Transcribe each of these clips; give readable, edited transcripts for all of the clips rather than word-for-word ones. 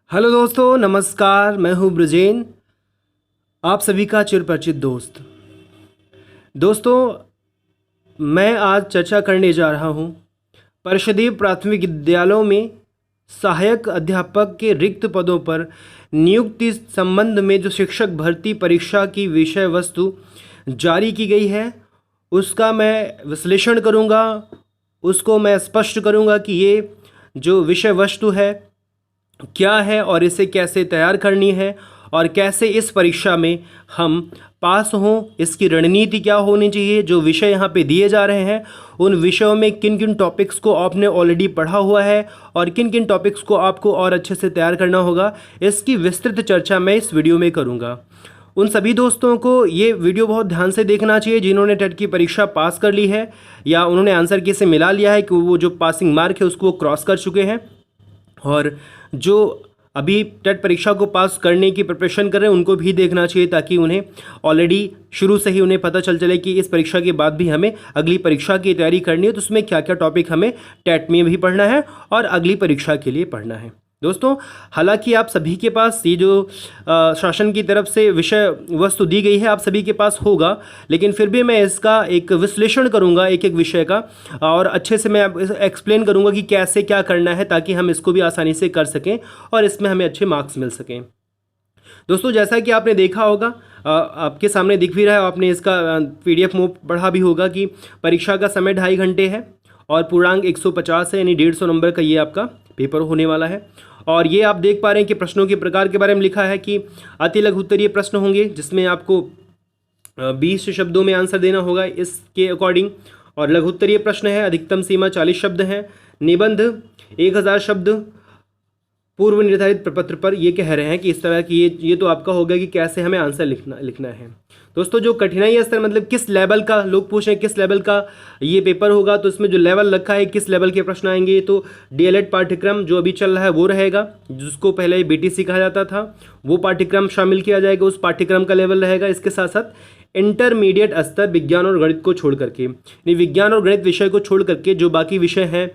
Hello दोस्तों, नमस्कार। मैं हूं ब्रजेन, आप सभी का चिरपरिचित दोस्त। दोस्तों, मैं आज चर्चा करने जा रहा हूं परिषदीय प्राथमिक विद्यालयों में सहायक अध्यापक के रिक्त पदों पर नियुक्ति संबंध में जो शिक्षक भर्ती परीक्षा की विषय वस्तु जारी की गई है, उसका मैं विश्लेषण करूंगा। उसको मैं स्पष्ट करूंगा कि ये जो विषय वस्तु है क्या है और इसे कैसे तैयार करनी है और कैसे इस परीक्षा में हम पास हों। इसकी रणनीति क्या होनी चाहिए, जो विषय यहाँ पे दिए जा रहे हैं उन विषयों में किन किन टॉपिक्स को आपने ऑलरेडी पढ़ा हुआ है और किन किन टॉपिक्स को आपको और अच्छे से तैयार करना होगा, इसकी विस्तृत चर्चा मैं इस वीडियो में करूँगा। उन सभी दोस्तों को ये वीडियो बहुत ध्यान से देखना चाहिए जिन्होंने टेट की परीक्षा पास कर ली है या उन्होंने आंसर की से मिला लिया है कि वो जो पासिंग मार्क है उसको वो क्रॉस कर चुके हैं, और जो अभी टेट परीक्षा को पास करने की प्रिपरेशन कर रहे हैं उनको भी देखना चाहिए, ताकि उन्हें ऑलरेडी शुरू से ही उन्हें पता चले कि इस परीक्षा के बाद भी हमें अगली परीक्षा की तैयारी करनी है, तो उसमें क्या क्या टॉपिक हमें टेट में भी पढ़ना है और अगली परीक्षा के लिए पढ़ना है। दोस्तों, हालांकि आप सभी के पास ये जो शासन की तरफ से विषय वस्तु दी गई है आप सभी के पास होगा, लेकिन फिर भी मैं इसका एक विश्लेषण करूंगा एक एक विषय का, और अच्छे से मैं एक्सप्लेन करूंगा कि कैसे क्या करना है ताकि हम इसको भी आसानी से कर सकें और इसमें हमें अच्छे मार्क्स मिल सकें। दोस्तों, जैसा कि आपने देखा होगा, आपके सामने दिख भी रहा है, आपने इसका PDF में पढ़ा भी होगा कि परीक्षा का समय 2.5 घंटे है और पूर्णांक 150 है, यानी 150 नंबर का ये आपका पेपर होने वाला है। और ये आप देख पा रहे हैं कि प्रश्नों के प्रकार के बारे में लिखा है कि अति लघु उत्तरीय प्रश्न होंगे जिसमें आपको 20 शब्दों में आंसर देना होगा इसके अकॉर्डिंग, और लघु उत्तरीय प्रश्न है अधिकतम सीमा 40 शब्द है। निबंध 1000 शब्द पूर्व निर्धारित प्रपत्र पर, ये कह रहे हैं कि इस तरह की ये तो आपका होगा कि कैसे हमें आंसर लिखना है। दोस्तों, जो कठिनाई स्तर मतलब किस लेवल का, लोग पूछ रहे हैं किस लेवल का ये पेपर होगा, तो इसमें जो लेवल रखा है किस लेवल के प्रश्न आएंगे, तो DLED पाठ्यक्रम जो अभी चल रहा है वो रहेगा, जिसको पहले BTC कहा जाता था, वो पाठ्यक्रम शामिल किया जाएगा, उस पाठ्यक्रम का लेवल रहेगा। इसके साथ साथ इंटरमीडिएट स्तर विज्ञान और गणित को छोड़ करके, यानी विज्ञान और गणित विषय को छोड़ करके जो बाकी विषय हैं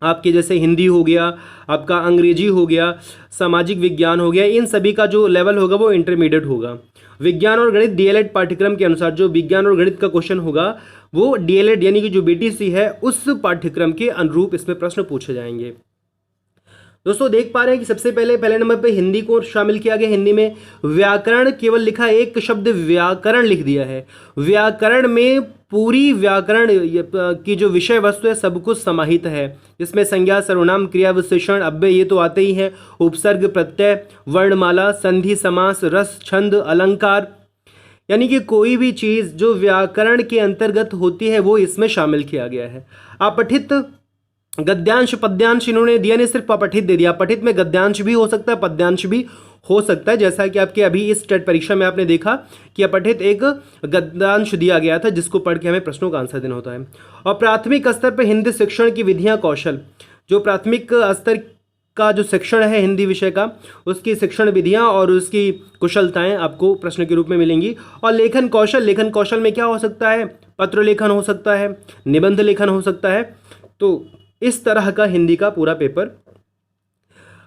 आपके, जैसे हिंदी हो गया, आपका अंग्रेजी हो गया, सामाजिक विज्ञान हो गया, इन सभी का जो लेवल होगा वो इंटरमीडिएट होगा। विज्ञान और गणित DLED पाठ्यक्रम के अनुसार जो विज्ञान और गणित का क्वेश्चन होगा वो DLED यानी कि जो BTC है उस पाठ्यक्रम के अनुरूप इसमें प्रश्न पूछे जाएंगे। दोस्तों, देख पा रहे हैं कि सबसे पहले नंबर पे हिंदी को शामिल किया गया। हिंदी में व्याकरण केवल लिखा, एक शब्द व्याकरण लिख दिया है। व्याकरण में पूरी व्याकरण की जो विषय वस्तु है सब कुछ समाहित है, जिसमें संज्ञा, सर्वनाम, क्रिया, विशेषण, अव्यय ये तो आते ही हैं, उपसर्ग, प्रत्यय, वर्णमाला, संधि, समास, रस, छंद, अलंकार, यानी कि कोई भी चीज़ जो व्याकरण के अंतर्गत होती है वो इसमें शामिल किया गया है। अपठित, गद्यांश, पद्यांश इन्होंने दिया नहीं, सिर्फ अपठित दे दिया। अपठित में गद्यांश भी हो सकता है, पद्यांश भी हो सकता है, जैसा कि आपके अभी इस टेट परीक्षा में आपने देखा कि अपठित एक गद्यांश दिया गया था जिसको पढ़ के हमें प्रश्नों का आंसर देना होता है। और प्राथमिक स्तर पर हिंदी शिक्षण की विधियां, कौशल, जो प्राथमिक स्तर का जो शिक्षण है हिंदी विषय का, उसकी शिक्षण विधियां और उसकी कुशलताएं आपको प्रश्न के रूप में मिलेंगी। और लेखन कौशल, लेखन कौशल में क्या हो सकता है, पत्र लेखन हो सकता है, निबंध लेखन हो सकता है। तो इस तरह का हिंदी का पूरा पेपर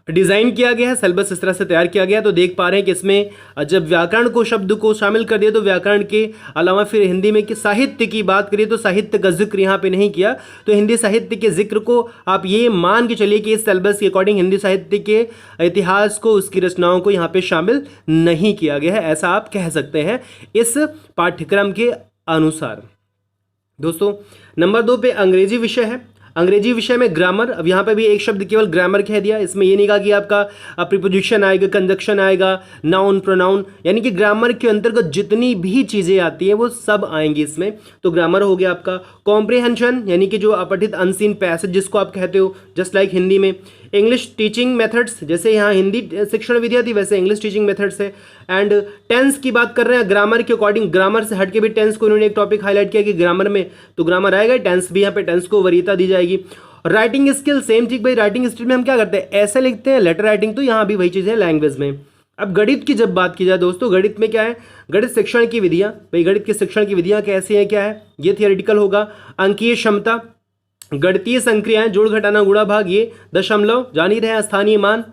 डिज़ाइन किया गया है, सिलेबस इस तरह से तैयार किया गया है। तो देख पा रहे हैं कि इसमें जब व्याकरण को शब्द को शामिल कर दिया तो व्याकरण के अलावा फिर हिंदी में कि साहित्य की बात करिए तो साहित्य का जिक्र यहाँ पे नहीं किया। तो हिंदी साहित्य के जिक्र को आप ये मान के चलिए कि इस सिलेबस के अकॉर्डिंग हिंदी साहित्य के इतिहास को, उसकी रचनाओं को यहाँ पे शामिल नहीं किया गया है, ऐसा आप कह सकते हैं इस पाठ्यक्रम के अनुसार। दोस्तों, नंबर 2 पे अंग्रेजी विषय है। अंग्रेजी विषय में ग्रामर, अब यहाँ पे भी एक शब्द केवल ग्रामर कह दिया, इसमें ये नहीं कहा कि आपका प्रीपोजिशन आएगा, कंजक्शन आएगा, नाउन, प्रोनाउन, यानी कि ग्रामर के अंतर्गत जितनी भी चीज़ें आती हैं वो सब आएंगी इसमें। तो ग्रामर हो गया आपका। कॉम्प्रिहेंशन यानी कि जो अपठित अनसीन पैसेज जिसको आप कहते हो, जस्ट लाइक हिंदी में। इंग्लिश टीचिंग मेथड्स, जैसे यहाँ हिंदी शिक्षण विधियाँ थी वैसे इंग्लिश टीचिंग मेथड्स है। एंड टेंस की बात कर रहे हैं ग्रामर के अकॉर्डिंग, ग्रामर से हट के भी टेंस को इन्होंने एक टॉपिक हाईलाइट किया कि ग्रामर में तो ग्रामर आएगा, टेंस भी, यहाँ पे टेंस को वरीयता दी जाएगी। राइटिंग स्किल सेम ठीक भाई, राइटिंग स्किल में हम क्या करते हैं, ऐसे लिखते हैं, लेटर राइटिंग, तो यहाँ भी वही चीज़ है लैंग्वेज में। अब गणित की जब बात की जाए दोस्तों, गणित में क्या है, गणित शिक्षण की विधियाँ, भाई गणित के शिक्षण की विधियाँ कैसी हैं, क्या है, ये थियोरेटिकल होगा। अंकीय क्षमता, गणितीय संक्रियाएं, जोड़ घटाना गुणा भाग, ये दशमलव, जान ही रहे हैं, स्थानीय मान,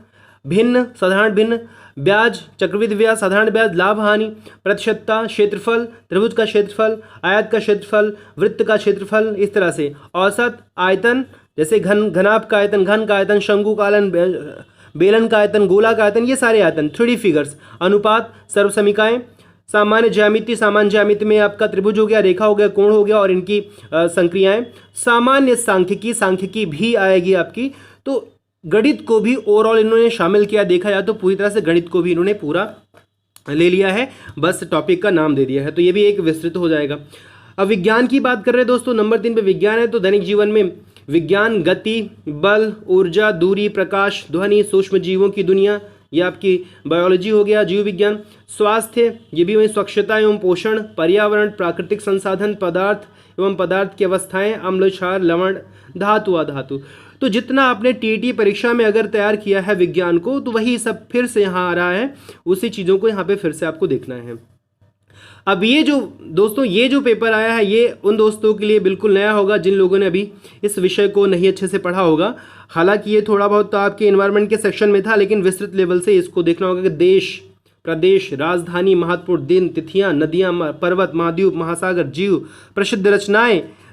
भिन्न, साधारण भिन्न, ब्याज, चक्रवृद्धि ब्याज, साधारण ब्याज, लाभ हानि, प्रतिशतता, क्षेत्रफल, त्रिभुज का क्षेत्रफल, आयत का क्षेत्रफल, वृत्त का क्षेत्रफल, इस तरह से औसत, आयतन जैसे घनाभ का आयतन, घन का आयतन, शंकु का आयतन, बेलन का आयतन, गोला का आयतन, ये सारे आयतन, 3D फिगर्स, अनुपात, सर्वसमीकाएं, सामान्य ज्यामिति में आपका त्रिभुज हो गया, रेखा हो गया, कोण हो गया और इनकी संक्रियाएं, सामान्य सांख्यिकी भी आएगी आपकी। तो गणित को भी ओवरऑल इन्होंने शामिल किया, देखा जाए तो पूरी तरह से गणित को भी इन्होंने पूरा ले लिया है, बस टॉपिक का नाम दे दिया है, तो ये भी एक विस्तृत हो जाएगा। अब विज्ञान की बात कर रहे हैं दोस्तों, नंबर 3 पे विज्ञान है। तो दैनिक जीवन में विज्ञान, गति, बल, ऊर्जा, दूरी, प्रकाश, ध्वनि, सूक्ष्म जीवों की दुनिया, ये आपकी बायोलॉजी हो गया। जीव विज्ञान, स्वास्थ्य, ये भी वही, स्वच्छता एवं पोषण, पर्यावरण, प्राकृतिक संसाधन, पदार्थ एवं पदार्थ की अवस्थाएं, अम्ल, क्षार, लवण, धातु, अधातु। तो जितना आपने टीईटी परीक्षा में अगर तैयार किया है विज्ञान को, तो वही सब फिर से यहाँ आ रहा है, उसी चीज़ों को यहाँ पे फिर से आपको देखना है। अब ये जो दोस्तों ये जो पेपर आया है, ये उन दोस्तों के लिए बिल्कुल नया होगा जिन लोगों ने अभी इस विषय को नहीं अच्छे से पढ़ा होगा। हालांकि ये थोड़ा बहुत तो आपके एनवायरनमेंट के सेक्शन में था, लेकिन विस्तृत लेवल से इसको देखना होगा कि देश, प्रदेश, राजधानी, महत्वपूर्ण दिन, तिथियां, नदियां, पर्वत, महाद्वीप, महासागर, जीव, प्रसिद्ध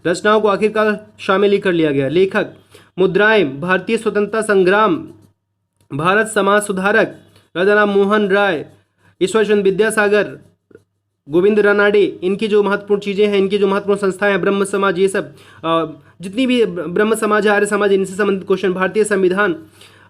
रचनाओं को आखिरकार शामिल ही कर लिया गया। लेखक, मुद्राएं, भारतीय स्वतंत्रता संग्राम, भारत समाज सुधारक, राजा राम मोहन राय, ईश्वरचंद्र विद्यासागर, गोविंद रानाडे, इनकी जो महत्वपूर्ण चीज़ें हैं, इनकी जो महत्वपूर्ण संस्थाएं हैं, ब्रह्म समाज, ये सब जितनी भी ब्रह्म समाज, आर्य समाज, इनसे संबंधित क्वेश्चन, भारतीय संविधान,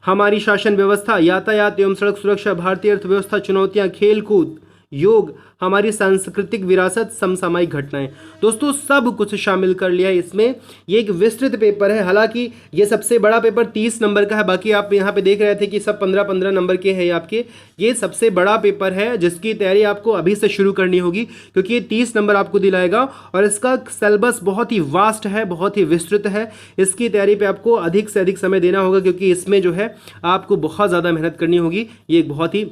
हमारी शासन व्यवस्था, यातायात एवं सड़क सुरक्षा, भारतीय अर्थव्यवस्था, चुनौतियां, खेल कूद, योग, हमारी सांस्कृतिक विरासत, समसामयिक घटनाएं। दोस्तों सब कुछ शामिल कर लिया है इसमें। ये एक विस्तृत पेपर है, हालांकि ये सबसे बड़ा पेपर 30 नंबर का है। बाकी आप यहाँ पे देख रहे थे कि सब 15-15 नंबर के हैं आपके। ये सबसे बड़ा पेपर है जिसकी तैयारी आपको अभी से शुरू करनी होगी, क्योंकि ये 30 नंबर आपको दिलाएगा और इसका सिलेबस बहुत ही वास्ट है, बहुत ही विस्तृत है। इसकी तैयारी पर आपको अधिक से अधिक समय देना होगा, क्योंकि इसमें जो है आपको बहुत ज़्यादा मेहनत करनी होगी। ये एक बहुत ही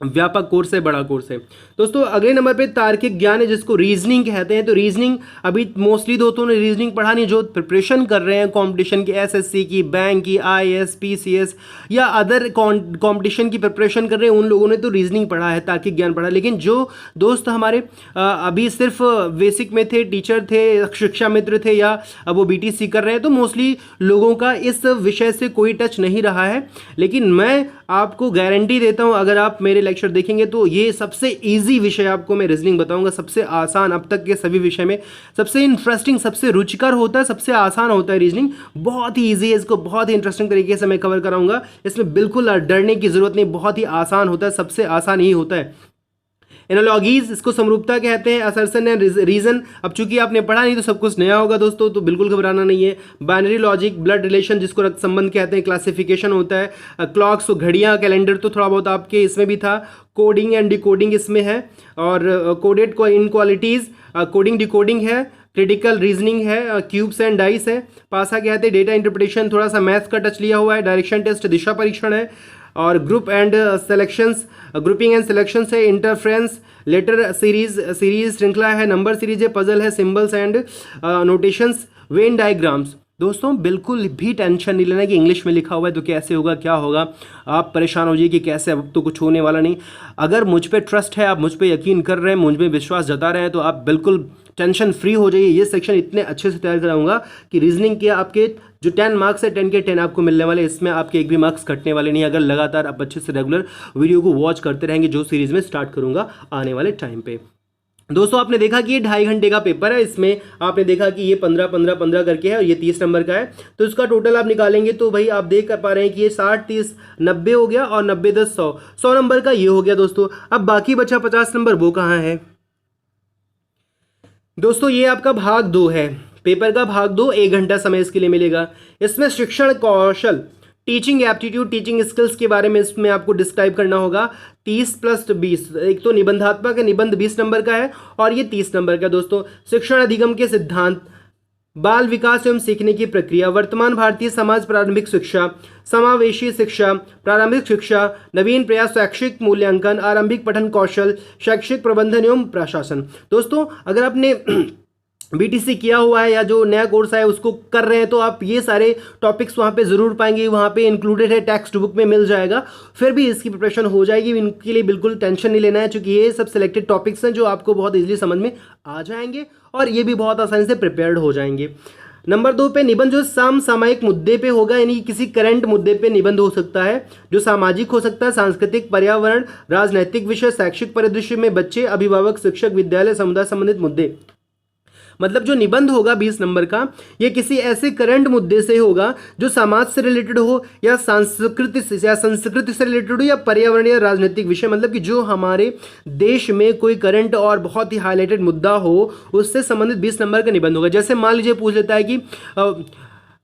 व्यापक कोर्स है, बड़ा कोर्स है। दोस्तों अगले नंबर पे तार्किक ज्ञान है, जिसको रीजनिंग कहते हैं। तो रीजनिंग अभी मोस्टली दोस्तों ने रीजनिंग पढ़ा नहीं, जो प्रिपरेशन कर रहे हैं कंपटीशन की, एसएससी की, बैंक की, आईएएस, पीसीएस या अदर कंपटीशन की प्रिपरेशन कर रहे हैं, उन लोगों ने तो रीजनिंग पढ़ा है, तार्किक ज्ञान पढ़ा। लेकिन जो दोस्त हमारे अभी सिर्फ बेसिक में थे, टीचर थे, शिक्षा मित्र थे या अब वो बीटीसी कर रहे हैं, तो मोस्टली लोगों का इस विषय से कोई टच नहीं रहा है। लेकिन मैं आपको गारंटी देता हूं, अगर आप मेरे लेक्चर देखेंगे तो ये सबसे इजी विषय आपको मैं रीजनिंग बताऊंगा, सबसे आसान अब तक के सभी विषय में, सबसे इंटरेस्टिंग, सबसे रुचिकर होता है, सबसे आसान होता है रीजनिंग। बहुत ही इजी है, इसको बहुत ही इंटरेस्टिंग तरीके से मैं कवर कराऊंगा। इसमें बिल्कुल डरने की जरूरत नहीं, बहुत ही आसान होता है, सबसे आसान ही होता है। एनालॉगीज, इसको समरूपता कहते हैं। असर्शन एंड रीजन, अब चूंकि आपने पढ़ा नहीं तो सब कुछ नया होगा दोस्तों, तो बिल्कुल घबराना नहीं है। बाइनरी लॉजिक, ब्लड रिलेशन जिसको रक्त संबंध कहते हैं, क्लासिफिकेशन होता है। क्लॉक्स, घड़ियाँ, कैलेंडर तो थोड़ा बहुत आपके इसमें भी था। कोडिंग एंड डिकोडिंग इसमें है, और कोडेड इनक्वालिटीज, कोडिंग डिकोडिंग है। क्रिटिकल रीजनिंग है, क्यूब्स एंड डाइस है। पासा कहते हैं डेटा इंटरप्रिटेशन, थोड़ा सा मैथ्स का टच लिया हुआ है। डायरेक्शन टेस्ट, दिशा परीक्षण है। और group and selections, grouping and selections है। इंटरफ्रेंस, लेटर सीरीज श्रृंखला है। नंबर सीरीज है। पजल है। Symbols and notations, Venn diagrams. दोस्तों बिल्कुल भी टेंशन नहीं लेना कि इंग्लिश में लिखा हुआ है तो कैसे होगा, क्या होगा। आप परेशान हो जाइए कि कैसे, अब तो कुछ होने वाला नहीं। अगर मुझ पे ट्रस्ट है, आप मुझ पे यकीन कर रहे हैं, मुझ में विश्वास जता रहे हैं, तो आप बिल्कुल टेंशन फ्री हो जाइए। ये सेक्शन इतने अच्छे से तैयार कराऊंगा कि रीजनिंग के आपके जो 10 मार्क्स है, 10 के 10 आपको मिलने वाले, इसमें आपके एक भी मार्क्स कटने वाले नहीं, अगर लगातार आप अच्छे से रेगुलर वीडियो को वॉच करते रहेंगे, जो सीरीज में स्टार्ट करूंगा आने वाले टाइम पे। दोस्तों आपने देखा कि ये 2.5 घंटे का पेपर है। इसमें आपने देखा कि ये 15-15-15 करके है और ये 30 नंबर का है। तो इसका टोटल आप निकालेंगे तो भाई आप देख पा रहे हैं कि ये 60-30-90 हो गया, और 90-10-100, 100 नंबर का ये हो गया दोस्तों। अब बाकी बचा 50 नंबर, वो कहाँ है दोस्तों? ये आपका भाग 2 है, पेपर का भाग 2। 1 घंटा समय इसके लिए मिलेगा। इसमें शिक्षण कौशल, टीचिंग एप्टीट्यूड, टीचिंग स्किल्स के बारे में इसमें आपको डिस्क्राइब करना होगा। 30 + 20, एक तो निबंधात्मक है, निबंध 20 नंबर का है और ये 30 नंबर का दोस्तों। शिक्षण अधिगम के सिद्धांत, बाल विकास एवं सीखने की प्रक्रिया, वर्तमान भारतीय समाज, प्रारंभिक शिक्षा, समावेशी शिक्षा, प्रारंभिक शिक्षा, नवीन प्रयास, शैक्षिक मूल्यांकन, आरंभिक पठन कौशल, शैक्षिक प्रबंधन एवं प्रशासन। दोस्तों अगर आपने बीटीसी किया हुआ है या जो नया कोर्स है उसको कर रहे हैं, तो आप ये सारे टॉपिक्स वहाँ पे ज़रूर पाएंगे, वहाँ पे इंक्लूडेड है, टेक्स्ट बुक में मिल जाएगा। फिर भी इसकी प्रिपरेशन हो जाएगी, इनके लिए बिल्कुल टेंशन नहीं लेना है, क्योंकि ये सब सिलेक्टेड टॉपिक्स हैं जो आपको बहुत ईजिली समझ में आ जाएंगे और ये भी बहुत आसानी से प्रिपेयर्ड हो जाएंगे। नंबर 2 पे निबंध जो समसामयिक मुद्दे पे होगा, यानी किसी करंट मुद्दे पे निबंध हो सकता है, जो सामाजिक हो सकता है, सांस्कृतिक, पर्यावरण, राजनैतिक विषय, शैक्षिक परिदृश्य में बच्चे, अभिभावक, शिक्षक, विद्यालय, समुदाय संबंधित मुद्दे। मतलब जो निबंध होगा 20 नंबर का, ये किसी ऐसे करंट मुद्दे से होगा जो समाज से रिलेटेड हो या संस्कृति से रिलेटेड हो या पर्यावरण या राजनीतिक विषय, मतलब कि जो हमारे देश में कोई करंट और बहुत ही हाईलाइटेड मुद्दा हो उससे संबंधित 20 नंबर का निबंध होगा। जैसे मान लीजिए पूछ लेता है कि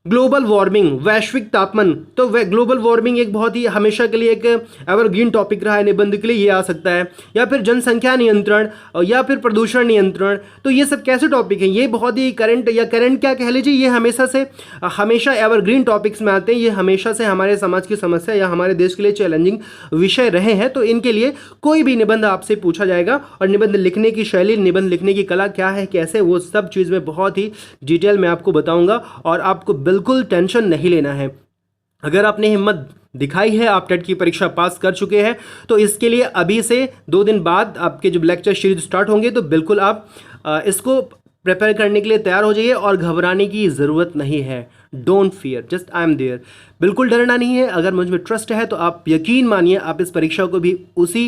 ग्लोबल वार्मिंग, वैश्विक तापमान, तो ग्लोबल वार्मिंग एक बहुत ही हमेशा के लिए एक एवरग्रीन टॉपिक रहा है निबंध के लिए, ये आ सकता है। या फिर जनसंख्या नियंत्रण या फिर प्रदूषण नियंत्रण, तो ये सब कैसे टॉपिक हैं, ये बहुत ही करंट या करंट क्या कह लीजिए, ये हमेशा एवरग्रीन टॉपिक्स में आते हैं, ये हमेशा से हमारे समाज की समस्या या हमारे देश के लिए चैलेंजिंग विषय रहे हैं। तो इनके लिए कोई भी निबंध आपसे पूछा जाएगा, और निबंध लिखने की शैली, निबंध लिखने की कला क्या है, कैसे, वो सब चीज़ में बहुत ही डिटेल में आपको बताऊंगा, और आपको बिल्कुल टेंशन नहीं लेना है। अगर आपने हिम्मत दिखाई है, आप टेट की परीक्षा पास कर चुके हैं, तो इसके लिए अभी से 2 दिन बाद आपके जब लेक्चर सीरीज स्टार्ट होंगे तो बिल्कुल आप इसको प्रिपेयर करने के लिए तैयार हो जाइए, और घबराने की ज़रूरत नहीं है। Don't fear, just I am there. बिल्कुल डरना नहीं है। अगर मुझ में ट्रस्ट है तो आप यकीन मानिए आप इस परीक्षा को भी उसी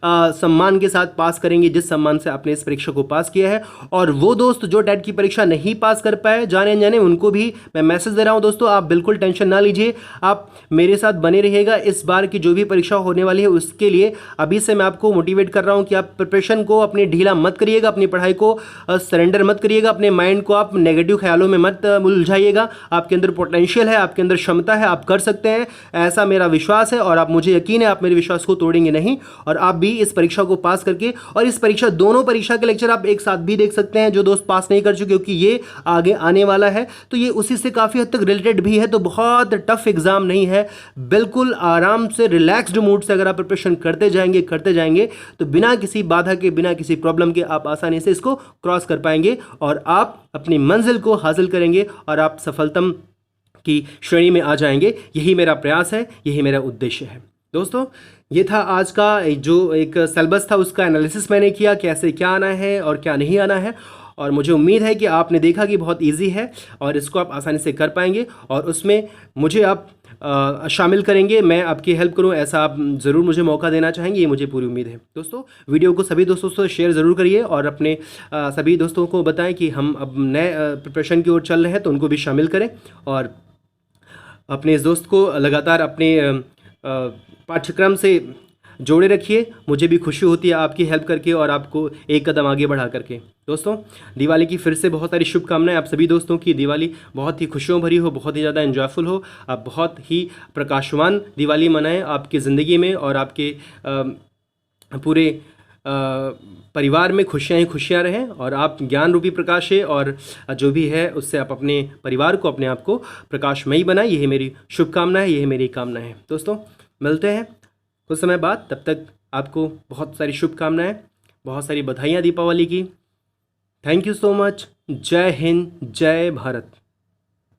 सम्मान के साथ पास करेंगे जिस सम्मान से आपने इस परीक्षा को पास किया है। और वो दोस्त जो टेट की परीक्षा नहीं पास कर पाए जाने अनजाने, उनको भी मैं मैसेज दे रहा हूँ दोस्तों, आप बिल्कुल टेंशन ना लीजिए, आप मेरे साथ बने रहिएगा। इस बार की जो भी परीक्षा होने वाली है उसके लिए अभी से मैं आपको मोटिवेट कर रहा हूँ कि आप प्रिपरेशन को अपनी ढीला मत करिएगा, अपनी पढ़ाई को सरेंडर मत करिएगा, अपने माइंड को आप नेगेटिव ख्यालों में मत उलझाइएगा। आपके अंदर पोटेंशियल है, आपके अंदर क्षमता है, आप कर सकते हैं, ऐसा मेरा विश्वास है, और आप मुझे यकीन है आप मेरे विश्वास को तोड़ेंगे नहीं, और आप भी इस परीक्षा को पास करके, और इस परीक्षा दोनों परीक्षा के लेक्चर आप एक साथ भी देख सकते हैं जो दोस्त पास नहीं कर चुके, क्योंकि ये आगे आने वाला है तो ये उसी से काफ़ी हद तक रिलेटेड भी है। तो बहुत टफ एग्जाम नहीं है, बिल्कुल आराम से रिलैक्स्ड मूड से अगर आप प्रिपरेशन करते जाएंगे तो बिना किसी बाधा के, बिना किसी प्रॉब्लम के आप आसानी से इसको क्रॉस कर पाएंगे, और आप अपनी मंजिल को हासिल करेंगे, और आप सफलतम की श्रेणी में आ जाएंगे। यही मेरा प्रयास है, यही मेरा उद्देश्य है। दोस्तों, ये था आज का जो एक सिलेबस था, उसका एनालिसिस मैंने किया, कैसे क्या आना है और क्या नहीं आना है, और मुझे उम्मीद है कि आपने देखा कि बहुत इजी है और इसको आप आसानी से कर पाएंगे, और उसमें मुझे आप शामिल करेंगे, मैं आपकी हेल्प करूं, ऐसा आप ज़रूर मुझे मौका देना चाहेंगे, ये मुझे पूरी उम्मीद है। दोस्तों, वीडियो को सभी दोस्तों से शेयर ज़रूर करिए, और अपने सभी दोस्तों को बताएं कि हम अब नए प्रिपरेशन की ओर चल रहे हैं, तो उनको भी शामिल करें, और अपने इस दोस्त को लगातार अपने पाठ्यक्रम से जोड़े रखिए। मुझे भी खुशी होती है आपकी हेल्प करके और आपको एक कदम आगे बढ़ा करके। दोस्तों, दिवाली की फिर से बहुत सारी शुभकामनाएं आप सभी दोस्तों की। दिवाली बहुत ही खुशियों भरी हो, बहुत ही ज़्यादा एंजॉयफुल हो, आप बहुत ही प्रकाशवान दिवाली मनाएं आपकी ज़िंदगी में, और आपके पूरे परिवार में खुशियाँ ही खुशियाँ रहें, और आप ज्ञान रूपी प्रकाश है, और जो भी है उससे आप अपने परिवार को, अपने आप को प्रकाशमयी बनाएं। यही मेरी शुभकामना है, यही मेरी कामना है। दोस्तों, मिलते हैं कुछ समय बाद, तब तक आपको बहुत सारी शुभकामनाएं, बहुत सारी बधाइयाँ दीपावली की। Thank you so much. जय हिंद, जय भारत।